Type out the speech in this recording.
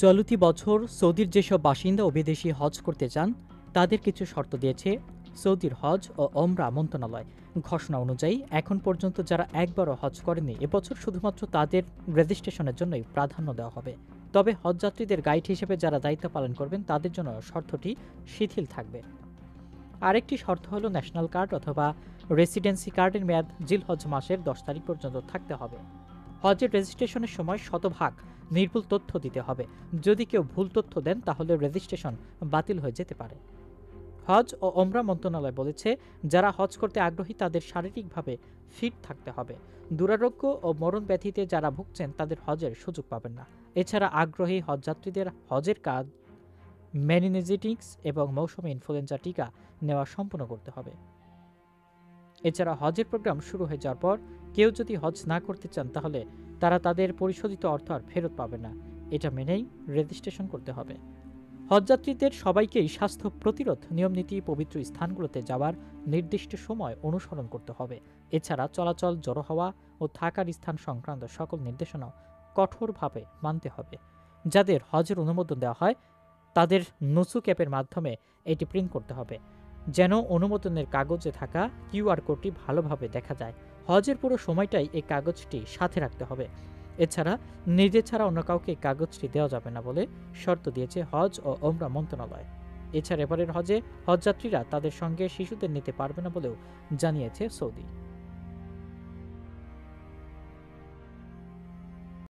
চলতি বছর সৌদির যেসব বাসিন্দা ও বিদেশি হজ করতে চান তাদের কিছু শর্ত দিয়েছে সৌদির হজ ও ওমরা মন্ত্রণালয়। ঘোষণা অনুযায়ী এখন পর্যন্ত যারা একবারও হজ করেনি এবছর শুধুমাত্র তাদের রেজিস্ট্রেশনের জন্যই প্রাধান্য দেওয়া হবে। তবে হজযাত্রীদের গাইড হিসেবে যারা দায়িত্ব পালন করবেন তাদের জন্য শর্তটি শিথিল থাকবে। আরেকটি শর্ত হলো ন্যাশনাল কার্ড অথবা রেসিডেন্সি কার্ডের মেয়াদ জিলহজ মাসের 10 তারিখ পর্যন্ত থাকতে হবে। হজের রেজিস্ট্রেশনের সময় শতভাগ নির্ভুল তথ্য দিতে হবে। যদি কেউ ভুল তথ্য দেন তাহলে রেজিস্ট্রেশন বাতিল হয়ে যেতে পারে। হজ ও ওমরা মন্ত্রণালয় বলেছে, যারা হজ করতে আগ্রহী তাদের শারীরিকভাবে ফিট থাকতে হবে। দুরারোগ্য ও মরণ ব্যাধিতে যারা ভুগছেন তাদের হজের সুযোগ পাবেন না। এছাড়া আগ্রহী হজযাত্রীদের হজের কাজ, মেনিনজাইটিস এবং মৌসুমী ইনফ্লুয়েঞ্জা টিকা নেওয়া সম্পূর্ণ করতে হবে। এছাড়া হজের প্রোগ্রাম শুরু হয়ে যাওয়ার পর কেউ যদি হজ না করতে চান তাহলে তারা তাদের পরিশোধিত অর্থ আর ফেরত পাবে না। এটা মেনেই রেজিস্ট্রেশন করতে হবে। হজযাত্রীদের সবাইকেই স্বাস্থ্য প্রতিরোধ নিয়মনীতি পবিত্র স্থানগুলোতে যাওয়ার নির্দিষ্ট সময় অনুসরণ করতে হবে। এছাড়া চলাচল, জড়ো হওয়া ও থাকার স্থান সংক্রান্ত সকল নির্দেশনা কঠোরভাবে মানতে হবে। যাদের হজের অনুমোদন দেওয়া হয় তাদের নুসুক অ্যাপের মাধ্যমে এটি প্রিন্ট করতে হবে, যেন অনুমোদনের কাগজে থাকা কিউআর কোডটি ভালোভাবে দেখা যায়। হজের পুরো সময়টাই এই কাগজটি সাথে রাখতে হবে। এছাড়া নিজে ছাড়া অন্য কাউকে এই কাগজটি দেওয়া যাবে না বলে শর্ত দিয়েছে হজ ও ওমরা মন্ত্রণালয়। এছাড়া এবারের হজে হজযাত্রীরা তাদের সঙ্গে শিশুদের নিতে পারবে না বলেও জানিয়েছে সৌদি।